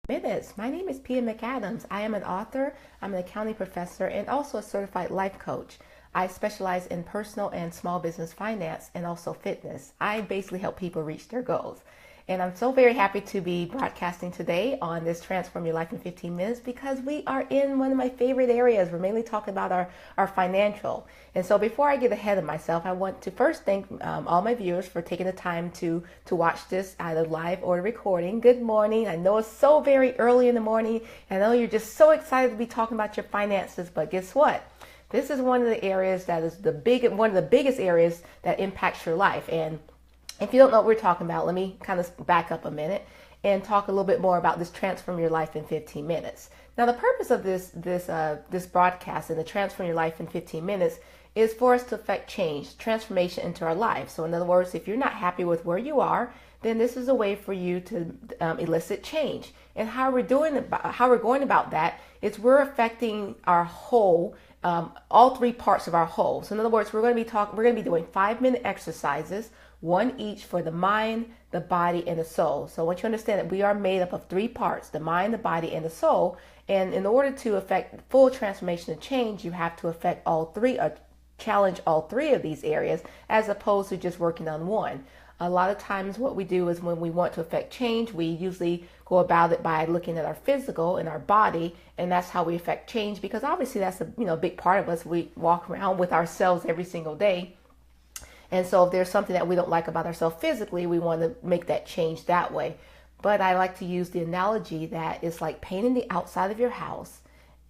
Minutes. My name is Pia McAdams. I am an author, I'm an accounting professor, and also a certified life coach. I specialize in personal and small business finance and also fitness. I basically help people reach their goals. And I'm so very happy to be broadcasting today on this Transform Your Life in 15 Minutes because we are in one of my favorite areas. We're mainly talking about our financial. And so before I get ahead of myself, I want to first thank all my viewers for taking the time to watch this either live or recording. Good morning. I know it's so very early in the morning. I know you're just so excited to be talking about your finances, but guess what? This is one of the areas that is one of the biggest areas that impacts your life. And if you don't know what we're talking about, let me kind of back up a minute and talk a little bit more about this Transform Your Life in 15 Minutes. Now, the purpose of this broadcast and the Transform Your Life in 15 Minutes is for us to affect change, transformation into our life. So in other words, if you're not happy with where you are, then this is a way for you to elicit change. And how we're going about that is we're affecting our whole, all three parts of our whole. So in other words, we're going to be doing 5-minute exercises, one each for the mind, the body, and the soul. So I want you to understand that we are made up of three parts, the mind, the body, and the soul. And in order to affect full transformation and change, you have to affect all three, or challenge all three of these areas, as opposed to just working on one. A lot of times what we do is when we want to affect change, we usually go about it by looking at our physical and our body, and that's how we affect change, because obviously that's a big part of us. We walk around with ourselves every single day. And so if there's something that we don't like about ourselves physically, we want to make that change that way. But I like to use the analogy that it's like painting the outside of your house,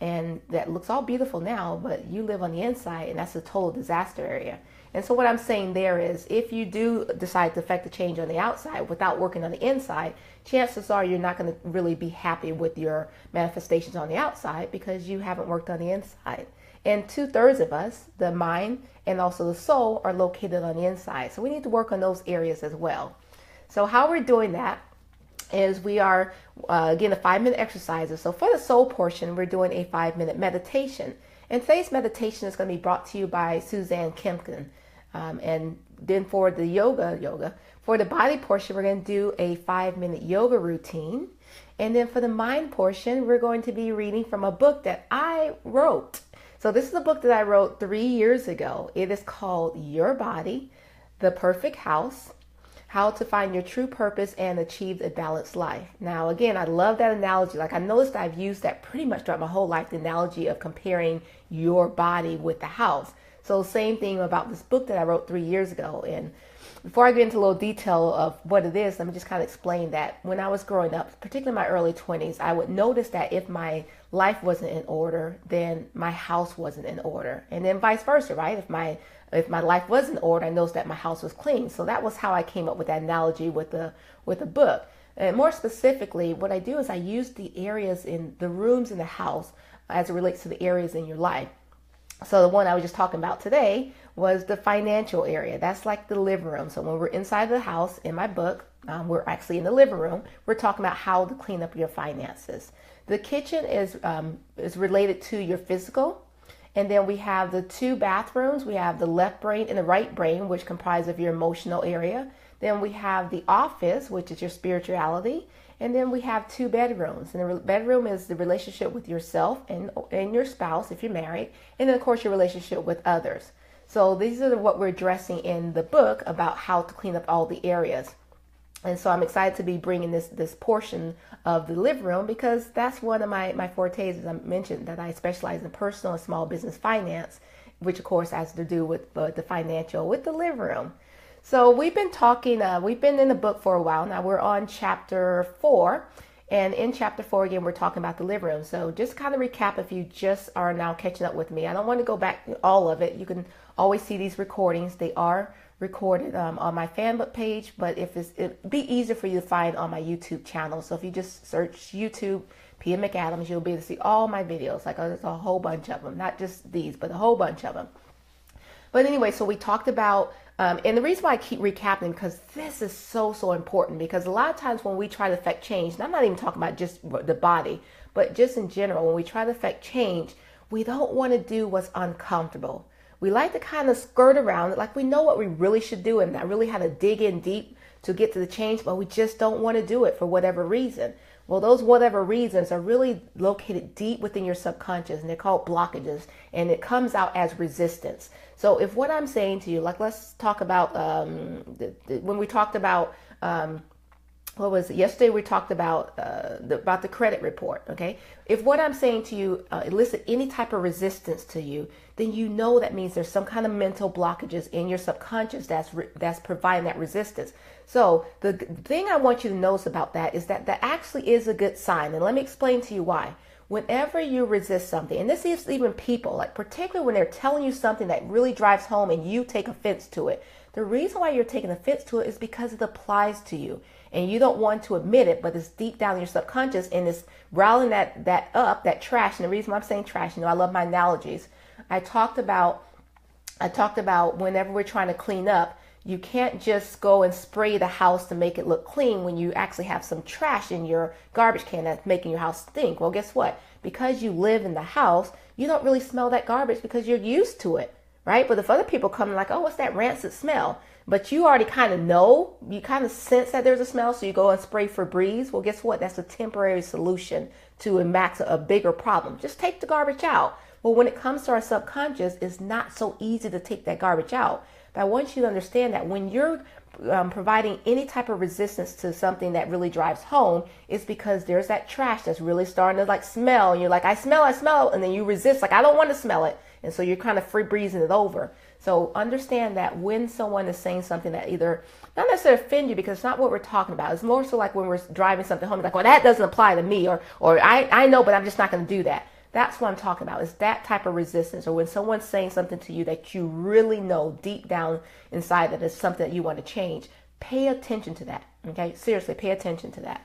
and that looks all beautiful now, but you live on the inside, and that's a total disaster area. And so what I'm saying there is, if you do decide to affect the change on the outside without working on the inside, chances are you're not going to really be happy with your manifestations on the outside because you haven't worked on the inside. And 2/3 of us, the mind and also the soul, are located on the inside. So we need to work on those areas as well. So how we're doing that is we are, again, a 5-minute exercises. So for the soul portion, we're doing a 5-minute meditation. And today's meditation is going to be brought to you by Suzanne Kempkin. And then for the yoga, for the body portion, we're going to do a 5-minute yoga routine. And then for the mind portion, we're going to be reading from a book that I wrote. So this is a book that I wrote 3 years ago. It is called Your Body, The Perfect House, How to Find Your True Purpose and Achieve a Balanced Life. Now, again, I love that analogy. Like, I noticed I've used that pretty much throughout my whole life, the analogy of comparing your body with the house. So same thing about this book that I wrote 3 years ago. And before I get into a little detail of what it is, let me just kind of explain that when I was growing up, particularly in my early 20s, I would notice that if my life wasn't in order, then my house wasn't in order. And then vice versa, right? If my life was in order, I noticed that my house was clean. So that was how I came up with that analogy with the book. And more specifically, what I do is I use the areas in the rooms in the house as it relates to the areas in your life. So the one I was just talking about today was the financial area. That's like the living room. So when we're inside the house, in my book, we're actually in the living room. We're talking about how to clean up your finances. The kitchen is related to your physical. And then we have the 2 bathrooms. We have the left brain and the right brain, which comprise of your emotional area. Then we have the office, which is your spirituality. And then we have 2 bedrooms. And the bedroom is the relationship with yourself and your spouse, if you're married. And then, of course, your relationship with others. So these are what we're addressing in the book about how to clean up all the areas. And so I'm excited to be bringing this portion of the living room because that's one of my fortes, as I mentioned, that I specialize in personal and small business finance, which, of course, has to do with the financial, with the living room. So we've been in the book for a while now. We're on chapter 4. And in chapter 4, again, we're talking about the living room. So just kind of recap if you just are now catching up with me. I don't want to go back all of it. You can always see these recordings. They are recorded on my fan book page, but it'd be easier for you to find on my YouTube channel. So if you just search YouTube, Pia McAdams, you'll be able to see all my videos. Like, there's a whole bunch of them, not just these, but a whole bunch of them. But anyway, so we talked about, and the reason why I keep recapping, because this is so important, because a lot of times when we try to affect change, and I'm not even talking about just the body, but just in general, when we try to affect change, we don't want to do what's uncomfortable. We like to kind of skirt around it, like we know what we really should do and I really had to dig in deep to get to the change, but we just don't want to do it for whatever reason. Well, those whatever reasons are really located deep within your subconscious, and they're called blockages, and it comes out as resistance. So if what I'm saying to you, like let's talk about when we talked about what was it? Yesterday we talked about the credit report. Okay, if what I'm saying to you elicit any type of resistance to you, then you know that means there's some kind of mental blockages in your subconscious that's providing that resistance. So the thing I want you to notice about that is that that actually is a good sign, and let me explain to you why. Whenever you resist something, and this is even people, like particularly when they're telling you something that really drives home and you take offense to it, the reason why you're taking offense to it is because it applies to you. And you don't want to admit it, but it's deep down in your subconscious, and it's riling that trash. And the reason why I'm saying trash, I love my analogies. I talked about whenever we're trying to clean up, you can't just go and spray the house to make it look clean when you actually have some trash in your garbage can that's making your house stink. Well, guess what? Because you live in the house, you don't really smell that garbage because you're used to it, right? But if other people come like, oh, what's that rancid smell? But you already kind of know, you kind of sense that there's a smell, so you go and spray Febreze. Well, guess what? That's a temporary solution to a bigger problem. Just take the garbage out. Well, when it comes to our subconscious, it's not so easy to take that garbage out. But I want you to understand that when you're providing any type of resistance to something that really drives home, it's because there's that trash that's really starting to like smell. And you're like, I smell it. And then you resist, like, I don't want to smell it. And so you're kind of free breezing it over. So understand that when someone is saying something that either not necessarily offend you, because it's not what we're talking about. It's more so like when we're driving something home, like, well, that doesn't apply to me, or I know, but I'm just not going to do that. That's what I'm talking about. Is that type of resistance, or when someone's saying something to you that you really know deep down inside that is something that you want to change. Pay attention to that. Okay, seriously, pay attention to that.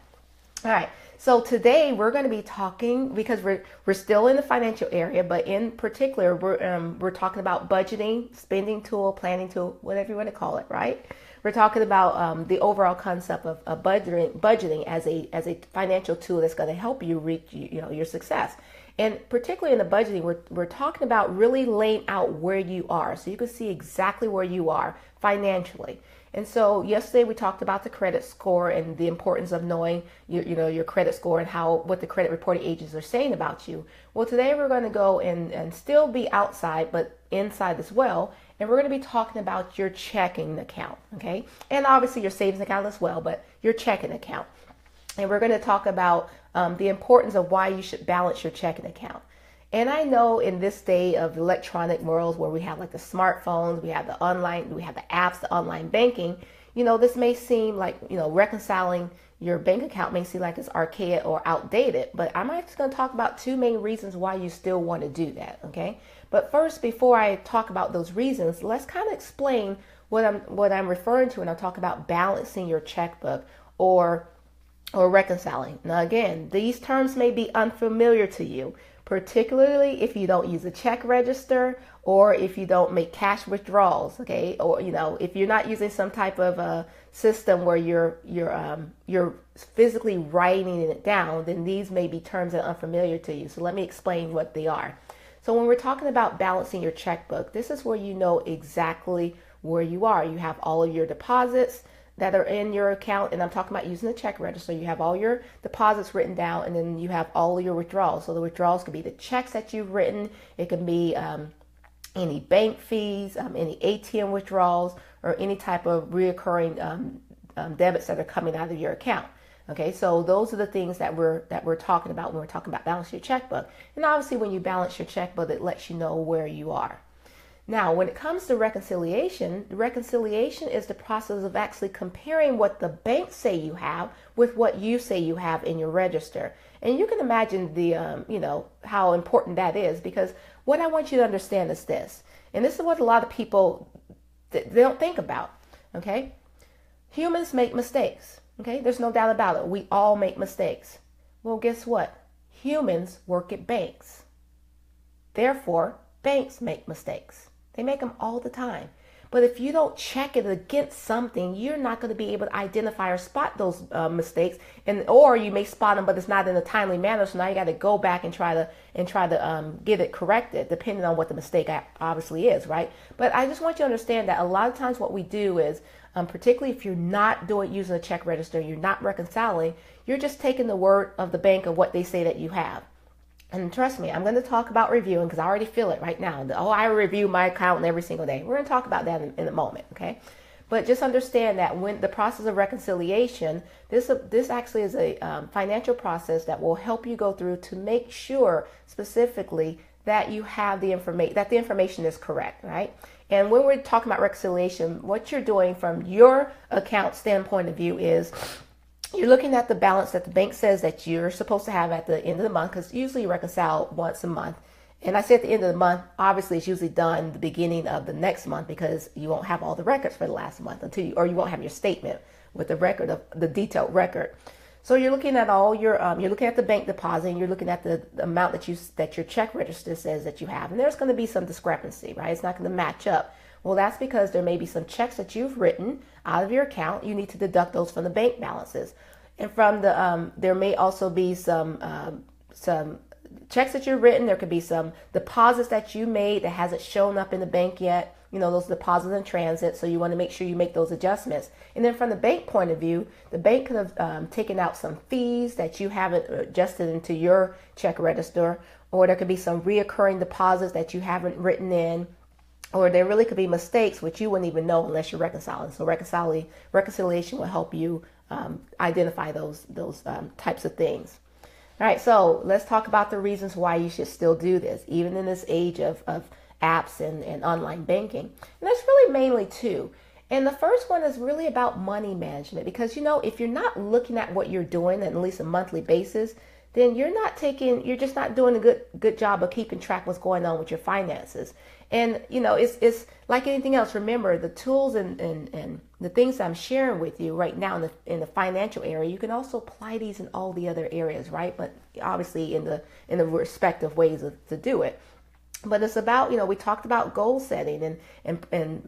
All right. So today we're going to be talking, because we're still in the financial area, but in particular we're talking about budgeting, spending tool, planning tool, whatever you want to call it, right? We're talking about the overall concept of budgeting as a financial tool that's going to help you reach your success. And particularly in the budgeting, we're talking about really laying out where you are, so you can see exactly where you are financially. And so yesterday we talked about the credit score and the importance of knowing your credit score and what the credit reporting agents are saying about you. Well, today we're going to go and still be outside, but inside as well. And we're going to be talking about your checking account, okay? And obviously your savings account as well, but your checking account. And we're going to talk about the importance of why you should balance your checking account. And I know in this day of electronic worlds where we have like the smartphones, we have the online, we have the apps, the online banking, this may seem like, reconciling your bank account may seem like it's archaic or outdated, but I'm actually going to talk about two main reasons why you still want to do that. Okay. But first, before I talk about those reasons, let's kind of explain what I'm referring to when I talk about balancing your checkbook or reconciling. Now, again, these terms may be unfamiliar to you, particularly if you don't use a check register or if you don't make cash withdrawals, okay? Or, if you're not using some type of system where you're physically writing it down, then these may be terms that are unfamiliar to you. So let me explain what they are. So when we're talking about balancing your checkbook, this is where you know exactly where you are. You have all of your deposits that are in your account, and I'm talking about using the check register. You have all your deposits written down, and then you have all of your withdrawals. So the withdrawals could be the checks that you've written. It can be any bank fees, any ATM withdrawals, or any type of reoccurring debits that are coming out of your account. Okay, so those are the things that we're talking about when we're talking about balancing your checkbook. And obviously, when you balance your checkbook, it lets you know where you are. Now, when it comes to reconciliation, is the process of actually comparing what the banks say you have with what you say you have in your register. And you can imagine how important that is, because what I want you to understand is this, and this is what a lot of people, they don't think about, okay? Humans make mistakes, okay? There's no doubt about it. We all make mistakes. Well, guess what? Humans work at banks. Therefore, banks make mistakes. They make them all the time. But if you don't check it against something, you're not going to be able to identify or spot those mistakes, or you may spot them, but it's not in a timely manner. So now you got to go back and try to get it corrected, depending on what the mistake obviously is, right? But I just want you to understand that a lot of times what we do is, particularly if you're not using a check register, you're not reconciling, you're just taking the word of the bank of what they say that you have. And trust me, I'm going to talk about reviewing because I already feel it right now. I review my account every single day. We're going to talk about that in a moment, okay? But just understand that when the process of reconciliation, this actually is a financial process that will help you go through to make sure specifically that you have the information, that the information is correct, right? And when we're talking about reconciliation, what you're doing from your account standpoint of view is you're looking at the balance that the bank says that you're supposed to have at the end of the month, because usually you reconcile once a month. And I say at the end of the month, obviously it's usually done the beginning of the next month, because you won't have all the records for the last month or you won't have your statement with the record of the detailed record. So you're looking at all your, you're looking at the bank deposit, and you're looking at the amount that your check register says that you have. And there's going to be some discrepancy, right? It's not going to match up. Well, that's because there may be some checks that you've written out of your account. You need to deduct those from the bank balances. And from the, there may also be some checks that you've written. There could be some deposits that you made that hasn't shown up in the bank yet. You know, those deposits in transit. So you want to make sure you make those adjustments. And then from the bank point of view, the bank could have taken out some fees that you haven't adjusted into your check register, or there could be some reoccurring deposits that you haven't written in. Or there really could be mistakes which you wouldn't even know unless you're reconciling. So reconciliation will help you identify those types of things. All right, so let's talk about the reasons why you should still do this, even in this age of apps and online banking. And that's really mainly two. And the first one is really about money management, because, you know, if you're not looking at what you're doing on at least a monthly basis, then you're just not doing a good job of keeping track of what's going on with your finances. And, you know, it's like anything else. Remember, the tools and the things I'm sharing with you right now in the financial area, you can also apply these in all the other areas, right? But obviously in the respective ways to do it. But it's about, you know, we talked about goal setting and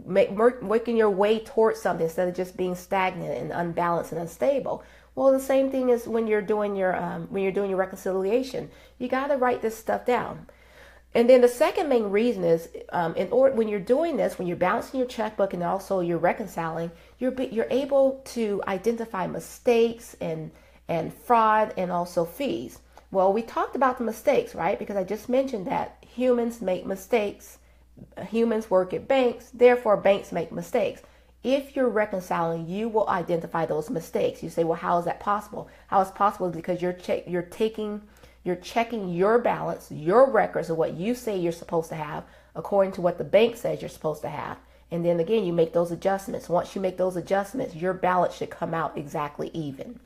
working your way towards something instead of just being stagnant and unbalanced and unstable. Well, the same thing is when you're doing your reconciliation. You got to write this stuff down. And then the second main reason is, when you're doing this, when you're balancing your checkbook and also you're reconciling, you're able to identify mistakes and fraud and also fees. Well, we talked about the mistakes, right? Because I just mentioned that humans make mistakes. Humans work at banks, therefore banks make mistakes. If you're reconciling, you will identify those mistakes. You say, well, how is that possible? How is it possible? Because you're checking your balance, your records of what you say you're supposed to have according to what the bank says you're supposed to have. And then again, you make those adjustments. Once you make those adjustments, your balance should come out exactly even.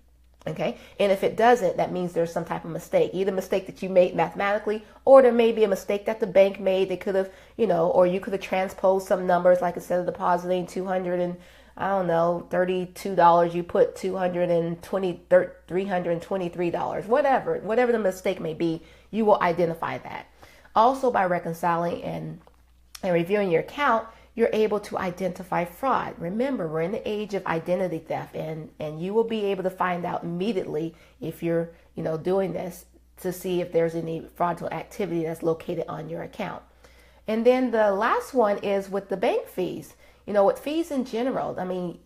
Okay. And if it doesn't, that means there's some type of mistake, either a mistake that you made mathematically, or there may be a mistake that the bank made. They could have, you know, or you could have transposed some numbers, like instead of depositing $32, you put $323, whatever the mistake may be, you will identify that. Also, by reconciling and reviewing your account, you're able to identify fraud. Remember, we're in the age of identity theft, and you will be able to find out immediately if you're, you know, doing this, to see if there's any fraudulent activity that's located on your account. And then the last one is with the bank fees. You know, with fees in general, I mean,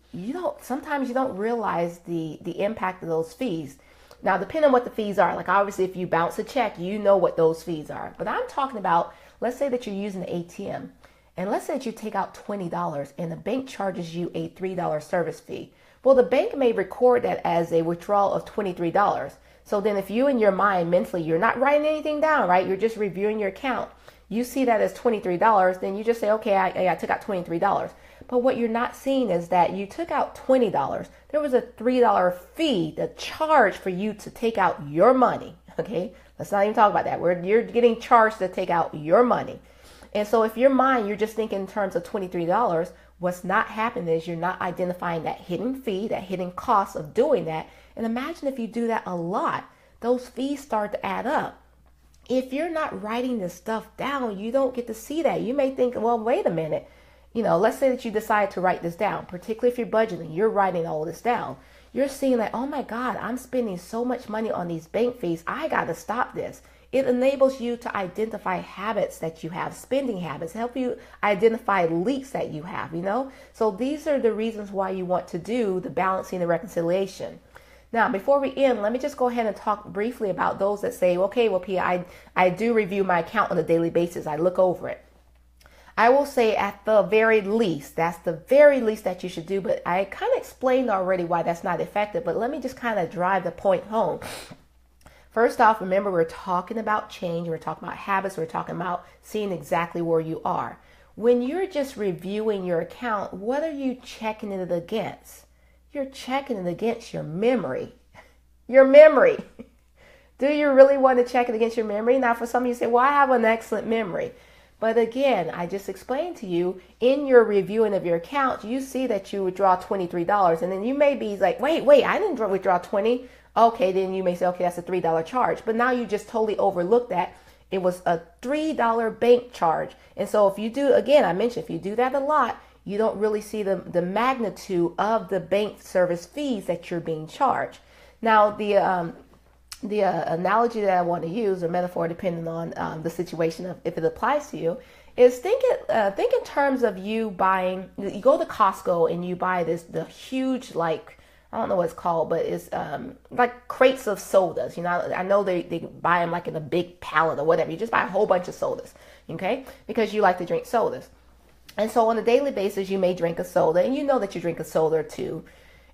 sometimes you don't realize the impact of those fees. Now, depending on what the fees are, like obviously if you bounce a check, you know what those fees are. But I'm talking about, let's say that you're using the ATM. And let's say that you take out $20 and the bank charges you a $3 service fee. Well, the bank may record that as a withdrawal of $23. So then if you in your mind mentally, you're not writing anything down, right? You're just reviewing your account. You see that as $23, then you just say, okay, I took out $23. But what you're not seeing is that you took out $20. There was a $3 fee, the charge for you to take out your money. Okay, let's not even talk about that. You're getting charged to take out your money. And so if your mind, you're just thinking in terms of $23, what's not happening is you're not identifying that hidden fee, that hidden cost of doing that. And imagine if you do that a lot, those fees start to add up. If you're not writing this stuff down, you don't get to see that. You may think, well, wait a minute. let's say that you decide to write this down, particularly if you're budgeting, you're writing all this down. You're seeing like, oh my God, I'm spending so much money on these bank fees. I got to stop this. It enables you to identify habits that you have, spending habits, help you identify leaks that you have, So these are the reasons why you want to do the balancing and reconciliation. Now, before we end, let me just go ahead and talk briefly about those that say, okay, well, Pia, I do review my account on a daily basis. I look over it. I will say at the very least, that's the very least that you should do. But I kind of explained already why that's not effective. But let me just kind of drive the point home. First off, remember, we're talking about change. We're talking about habits. We're talking about seeing exactly where you are. When you're just reviewing your account, what are you checking it against? You're checking it against your memory. Your memory. Do you really want to check it against your memory? Now, for some of you say, well, I have an excellent memory. But again, I just explained to you in your reviewing of your account, you see that you withdraw $23. And then you may be like, wait, I didn't withdraw 20. Okay, then you may say, okay, that's a $3 charge. But now you just totally overlooked that. It was a $3 bank charge. And so if you do, again, I mentioned, if you do that a lot, you don't really see the magnitude of the bank service fees that you're being charged. Now, the analogy that I want to use, or metaphor, depending on the situation of if it applies to you, is think in terms of you buying. You go to Costco and you buy the huge, like, I don't know what it's called, but it's like crates of sodas. I know they buy them like in a big pallet or whatever. You just buy a whole bunch of sodas, okay? Because you like to drink sodas. And so on a daily basis, you may drink a soda, and you know that you drink a soda or two.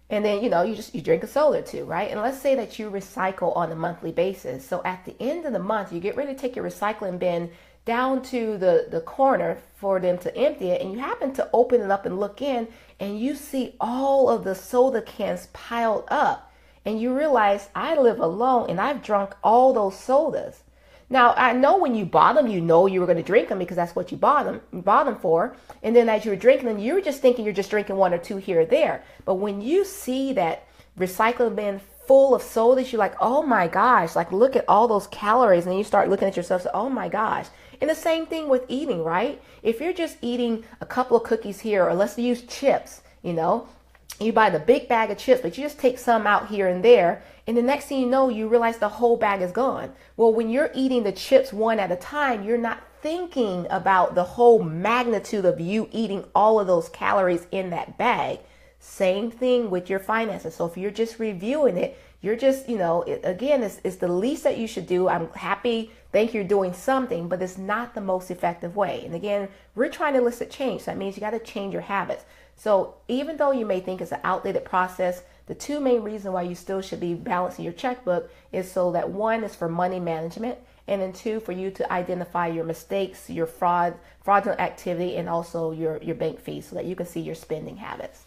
And then, you drink a soda or two, right? And let's say that you recycle on a monthly basis. So at the end of the month, you get ready to take your recycling bin down to the corner for them to empty it. And you happen to open it up and look in, and you see all of the soda cans piled up. And you realize, I live alone and I've drunk all those sodas. Now, I know when you bought them, you know you were going to drink them because that's what you bought them for. And then as you were drinking them, you were just thinking you're just drinking one or two here or there. But when you see that recycling bin full of sodas, you're like, oh my gosh, like look at all those calories. And then you start looking at yourself, so, oh my gosh. And the same thing with eating, right? If you're just eating a couple of cookies here, or let's use chips, you buy the big bag of chips, but you just take some out here and there. And the next thing you know, you realize the whole bag is gone. Well, when you're eating the chips one at a time, you're not thinking about the whole magnitude of you eating all of those calories in that bag. Same thing with your finances. So if you're just reviewing it, you're just, again, it's the least that you should do. I'm happy, think you're doing something, but it's not the most effective way. And again, we're trying to elicit change. So that means you got to change your habits. So even though you may think it's an outdated process, the two main reasons why you still should be balancing your checkbook is so that one is for money management, and then two, for you to identify your mistakes, your fraudulent activity, and also your bank fees so that you can see your spending habits.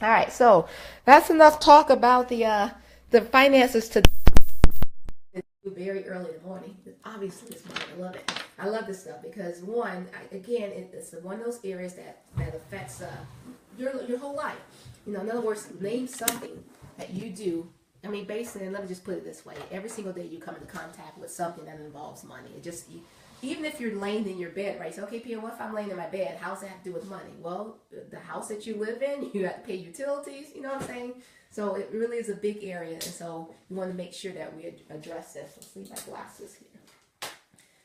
All right, so that's enough talk about the finances today. Very early in the morning. Obviously, it's mine. I love it. I love this stuff because one, again, it's one of those areas that affects your whole life. In other words, name something that you do. I mean, basically, let me just put it this way: every single day you come into contact with something that involves money. Even if you're laying in your bed, right? So, okay, Pia, what if I'm laying in my bed? How's that have to do with money? Well, the house that you live in, you have to pay utilities. You know what I'm saying? So it really is a big area, and so we want to make sure that we address this. Let's leave my glasses here.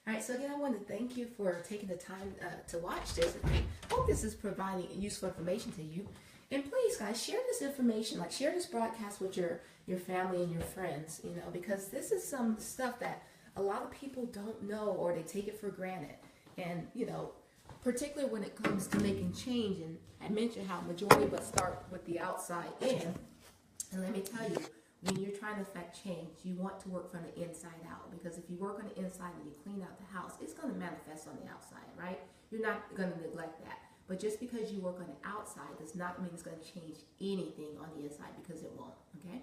All right, so again, I want to thank you for taking the time to watch this. I hope this is providing useful information to you. And please, guys, share this information. Like, share this broadcast with your family and your friends, because this is some stuff that a lot of people don't know, or they take it for granted. And, particularly when it comes to making change, and I mentioned how majority of us start with the outside in. And let me tell you, when you're trying to affect change, you want to work from the inside out. Because if you work on the inside and you clean out the house, it's going to manifest on the outside, right? You're not going to neglect that. But just because you work on the outside does not mean it's going to change anything on the inside, because it won't, okay?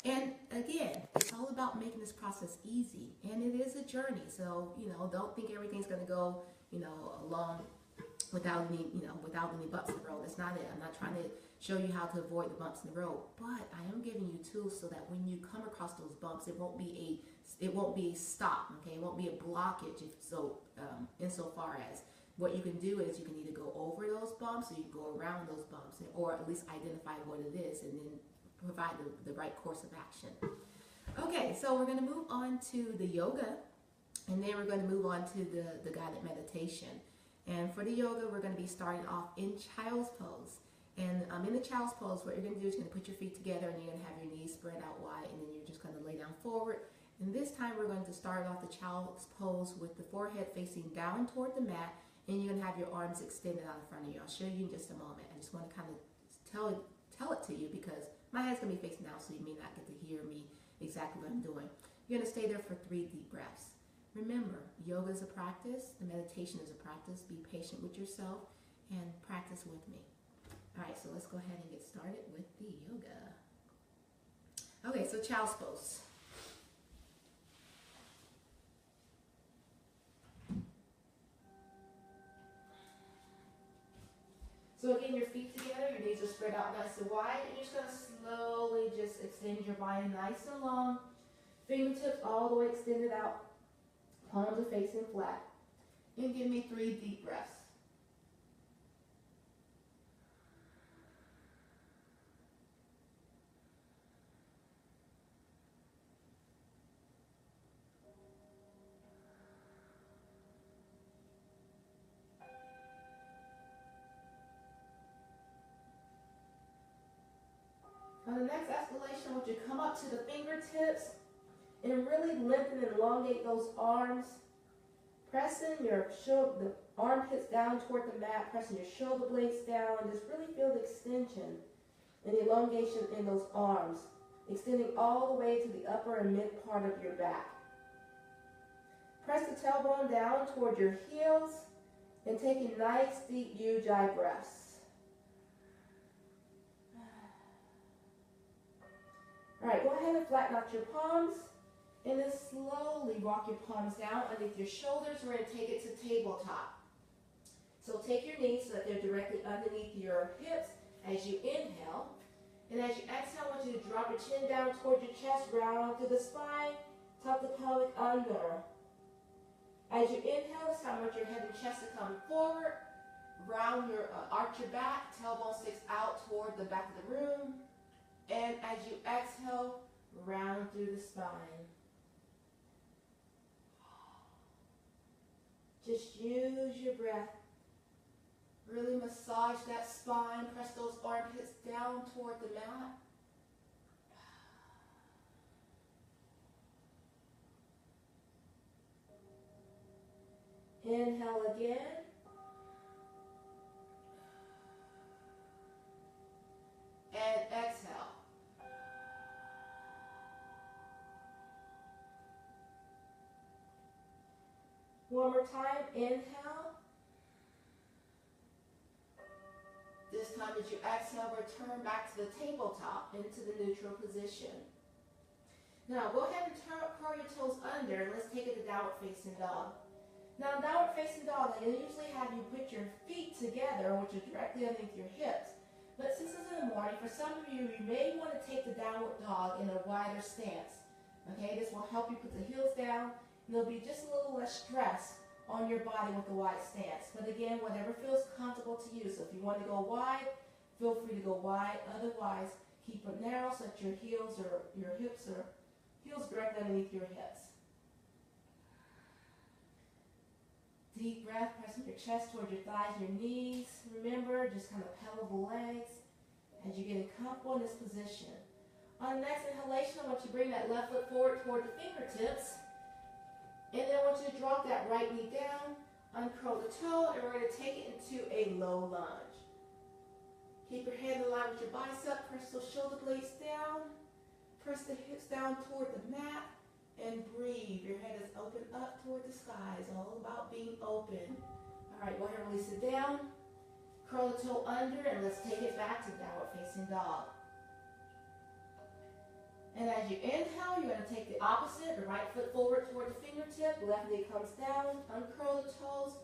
And again, it's all about making this process easy. And it is a journey. So, don't think everything's going to go, along without any bumps in the road. That's not it. I'm not trying to show you how to avoid the bumps in the road, but I am giving you tools so that when you come across those bumps, it won't be a stop. Okay, it won't be a blockage. Insofar as what you can do is you can either go over those bumps or you can go around those bumps, or at least identify what it is and then provide the right course of action. Okay, so we're going to move on to the yoga, and then we're going to move on to the guided meditation. And for the yoga, we're going to be starting off in child's pose. And in the child's pose, what you're going to do is you're going to put your feet together and you're going to have your knees spread out wide, and then you're just going to lay down forward. And this time we're going to start off the child's pose with the forehead facing down toward the mat, and you're going to have your arms extended out in front of you. I'll show you in just a moment. I just want to kind of tell it to you because my head's going to be facing out, so you may not get to hear me exactly what I'm doing. You're going to stay there for 3 deep breaths. Remember, yoga is a practice, the meditation is a practice. Be patient with yourself and practice with me. All right, so let's go ahead and get started with the yoga. Okay, so child's pose. So again, your feet together, your knees are spread out nice and wide, and you're just going to slowly just extend your body nice and long. Fingertips all the way extended out. Palms are facing flat. And give me 3 deep breaths. On the next escalation, I want you to come up to the fingertips and really lengthen and elongate those arms. Pressing the armpits down toward the mat, pressing your shoulder blades down. Just really feel the extension and the elongation in those arms, extending all the way to the upper and mid part of your back. Press the tailbone down toward your heels and taking nice deep ujjayi breaths. All right, go ahead and flatten out your palms, and then slowly walk your palms down underneath your shoulders. We're going to take it to tabletop. So take your knees so that they're directly underneath your hips as you inhale. And as you exhale, I want you to drop your chin down toward your chest, round through the spine, tuck the pelvic under. As you inhale, this time I want your head and chest to come forward, round your, arch your back, tailbone sticks out toward the back of the room. And as you exhale, round through the spine. Just use your breath. Really massage that spine. Press those armpits down toward the mat. Inhale again. And exhale. One more time, inhale. This time as you exhale, return back to the tabletop into the neutral position. Now go ahead and curl your toes under, and let's take it to downward facing dog. Now downward facing dog, I usually have you put your feet together, which are directly underneath your hips. But since it's in the morning, for some of you, you may want to take the downward dog in a wider stance. Okay, this will help you put the heels down, and there'll be just a little less stress on your body with the wide stance. But again, whatever feels comfortable to you. So if you want to go wide, feel free to go wide. Otherwise, keep it narrow so that your heels or your hips are heels directly underneath your hips. Deep breath, pressing your chest toward your thighs, your knees. Remember, just kind of pedal the legs as you get comfortable in this position. On the next inhalation, I want you to bring that left foot forward toward the fingertips. And then I want you to drop that right knee down, uncurl the toe, and we're going to take it into a low lunge. Keep your hand in line with your bicep, press those shoulder blades down, press the hips down toward the mat, and breathe. Your head is open up toward the sky. It's all about being open. All right, go ahead and release it down. Curl the toe under, and let's take it back to downward facing dog. And as you inhale, you're going to take the opposite, the right foot forward toward the fingertip, left knee comes down, uncurl the toes,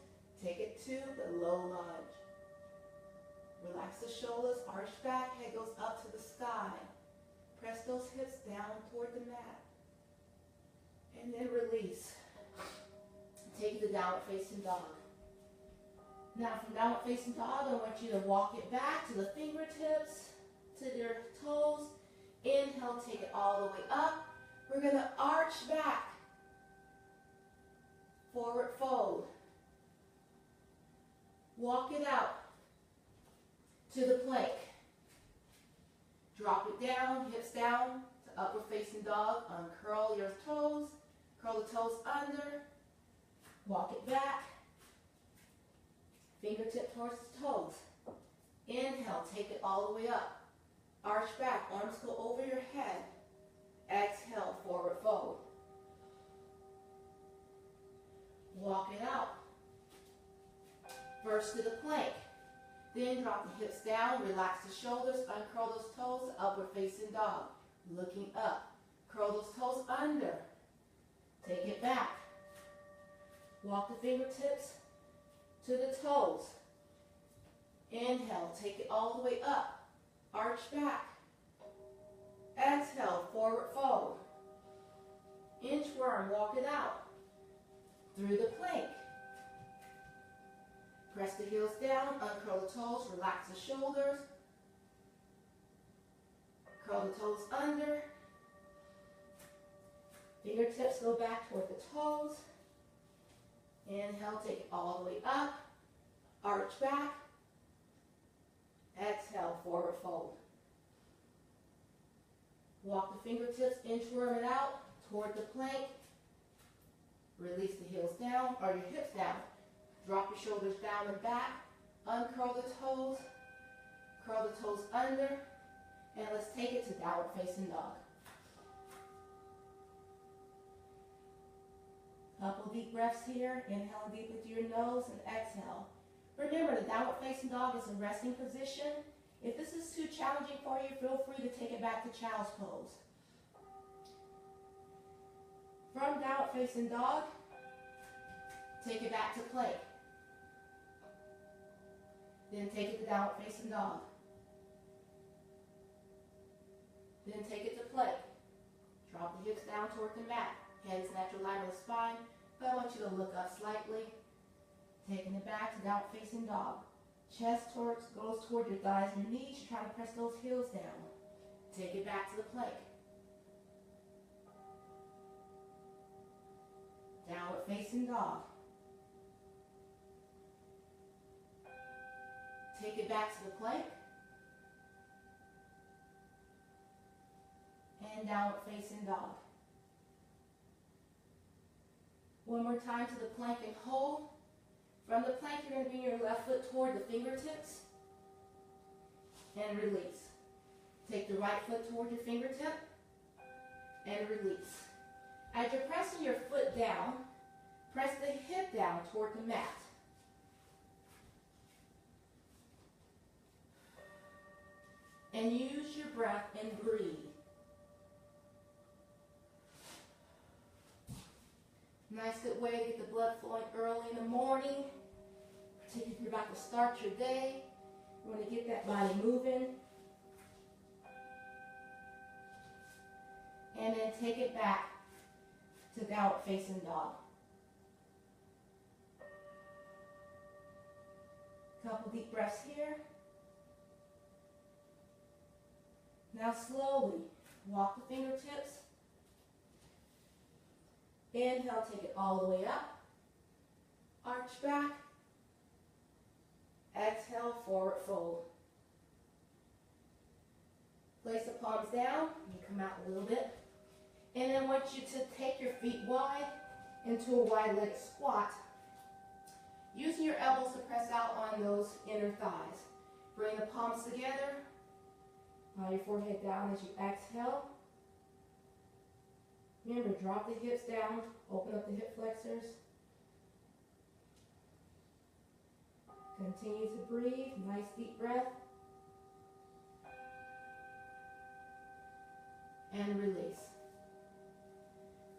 take it to the low lunge. Relax the shoulders, arch back, head goes up to the sky. Press those hips down toward the mat. And then release. Take the downward facing dog. Now from downward facing dog, I want you to walk it back to the fingertips, to your toes. Inhale, take it all the way up. We're going to arch back. Forward fold. Walk it out to the plank. Drop it down, hips down to upward facing dog. Uncurl your toes. Curl the toes under. Walk it back. Fingertip towards the toes. Inhale, take it all the way up. Arch back, arms go over your head. Exhale, forward fold. Walk it out. First to the plank. Then drop the hips down, relax the shoulders, uncurl those toes, upward facing dog. Looking up. Curl those toes under. Take it back. Walk the fingertips to the toes. Inhale, take it all the way up. Arch back. Exhale, forward fold. Inchworm, walk it out. Through the plank. Press the heels down, uncurl the toes, relax the shoulders. Curl the toes under. Fingertips go back toward the toes. Inhale, take it all the way up. Arch back. Exhale, forward fold. Walk the fingertips, inchworm it out toward the plank. Release the heels down, or your hips down. Drop your shoulders down and back. Uncurl the toes. Curl the toes under. And let's take it to downward facing dog. Couple deep breaths here. Inhale deeply through your nose and exhale. Remember, the downward facing dog is a resting position. If this is too challenging for you, feel free to take it back to child's pose. From downward facing dog, take it back to plank. Then take it to downward facing dog. Then take it to plank. Drop the hips down toward the mat. Hands natural line with the spine, but I want you to look up slightly. Taking it back to downward facing dog. Chest goes toward your thighs and your knees. Try to press those heels down. Take it back to the plank. Downward facing dog. Take it back to the plank. And downward facing dog. One more time to the plank and hold. From the plank, you're going to bring your left foot toward the fingertips and release. Take the right foot toward your fingertip and release. As you're pressing your foot down, press the hip down toward the mat. And use your breath and breathe. Nice good way to get the blood flowing early in the morning. Particularly if you're about to start your day. You want to get that body moving. And then take it back to downward facing dog. Couple deep breaths here. Now slowly walk the fingertips. Inhale, take it all the way up. Arch back. Exhale, forward fold. Place the palms down. You come out a little bit. And then I want you to take your feet wide into a wide-legged squat. Using your elbows to press out on those inner thighs. Bring the palms together. Allow your forehead down as you exhale. Remember, drop the hips down, open up the hip flexors. Continue to breathe, nice deep breath. And release.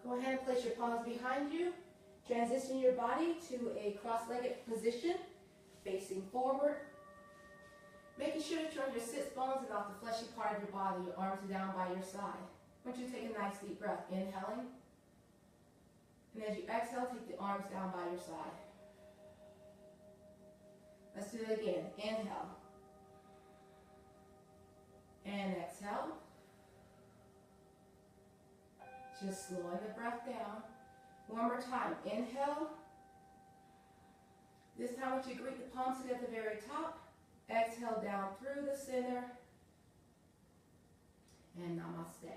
Go ahead and place your palms behind you. Transition your body to a cross-legged position, facing forward. Making sure that you're on your sits bones and off the fleshy part of your body. Your arms are down by your side. I want you to take a nice deep breath, inhaling. And as you exhale, take the arms down by your side. Let's do it again. Inhale. And exhale. Just slowing the breath down. One more time. Inhale. This time I want you to greet the palms together at the very top. Exhale down through the center. And namaste.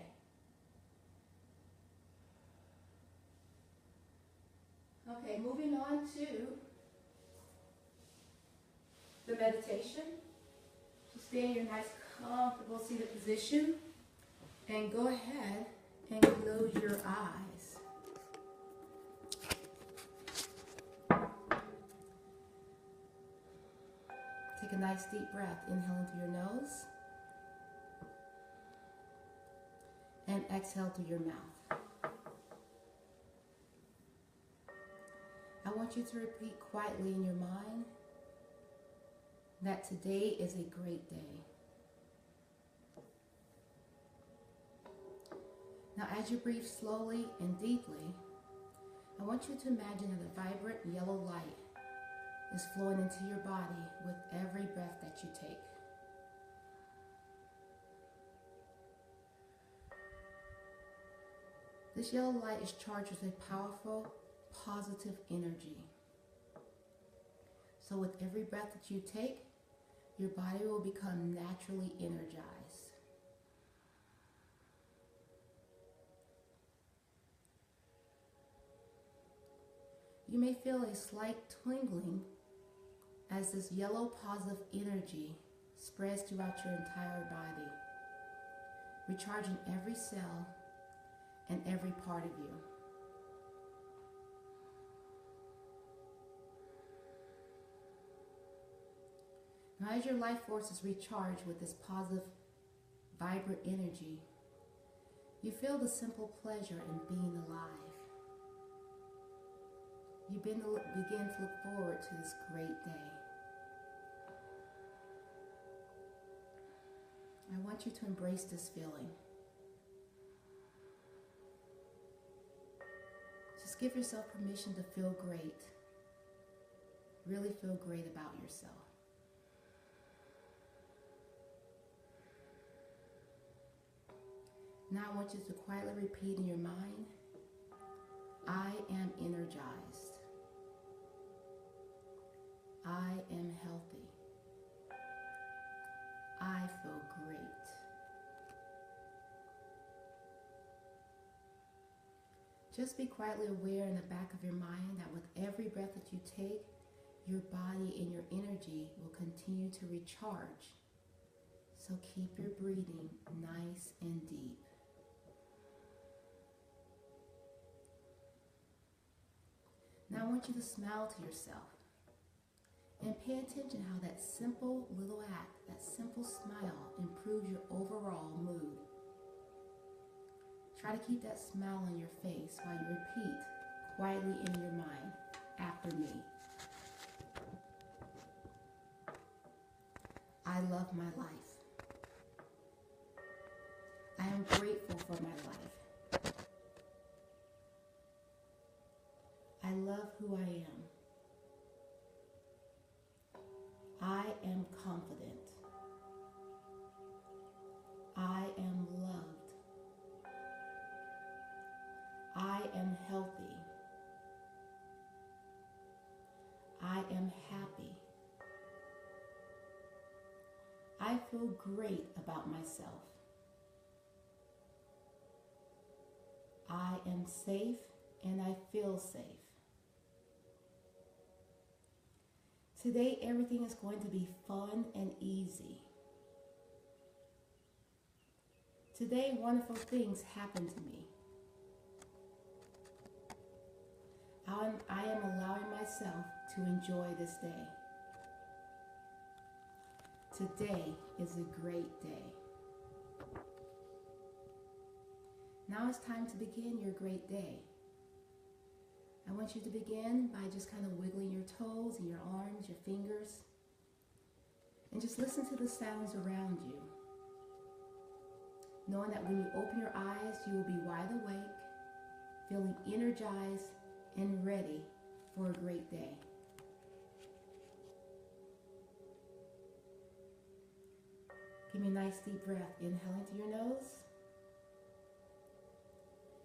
Okay, moving on to the meditation. So stay in your nice, comfortable seated position. And go ahead and close your eyes. Take a nice deep breath, inhaling through your nose and exhale through your mouth. I want you to repeat quietly in your mind that today is a great day. Now, as you breathe slowly and deeply, I want you to imagine that a vibrant yellow light is flowing into your body with every breath that you take. This yellow light is charged with a powerful, positive energy. So with every breath that you take, your body will become naturally energized. You may feel a slight tingling as this yellow positive energy spreads throughout your entire body, recharging every cell and every part of you. Now, as your life force is recharged with this positive, vibrant energy, you feel the simple pleasure in being alive. You begin to look forward to this great day. I want you to embrace this feeling. Just give yourself permission to feel great. Really feel great about yourself. Now I want you to quietly repeat in your mind, I am energized. I am healthy. I feel great. Just be quietly aware in the back of your mind that with every breath that you take, your body and your energy will continue to recharge. So keep your breathing nice and deep. Now I want you to smile to yourself and pay attention how that simple little act, that simple smile improves your overall mood. Try to keep that smile on your face while you repeat quietly in your mind after me. I love my life. I am grateful for my life. I love who I am. I am confident. I am loved. I am healthy. I am happy. I feel great about myself. I am safe and I feel safe. Today, everything is going to be fun and easy. Today, wonderful things happen to me. I am allowing myself to enjoy this day. Today is a great day. Now it's time to begin your great day. I want you to begin by just kind of wiggling your toes and your arms, your fingers, and just listen to the sounds around you. Knowing that when you open your eyes, you will be wide awake, feeling energized and ready for a great day. Give me a nice deep breath. Inhale into your nose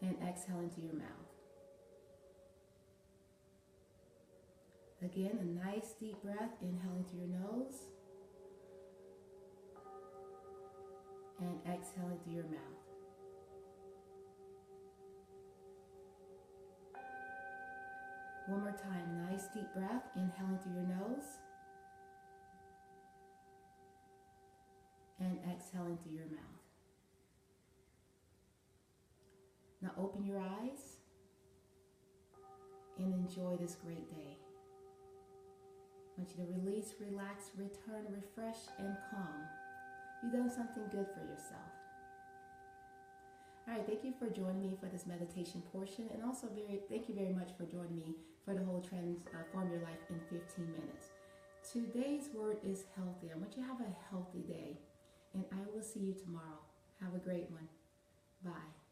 and exhale into your mouth. Again, a nice deep breath. Inhale into your nose and exhale into your mouth. One more time, nice deep breath. Inhale into your nose and exhale into your mouth. Now open your eyes and enjoy this great day. I want you to release, relax, return, refresh, and calm. You've done something good for yourself. All right, thank you for joining me for this meditation portion, and also thank you very much for joining me for the whole Transform Your Life in 15 minutes. Today's word is healthy. I want you to have a healthy day, and I will see you tomorrow. Have a great one. Bye.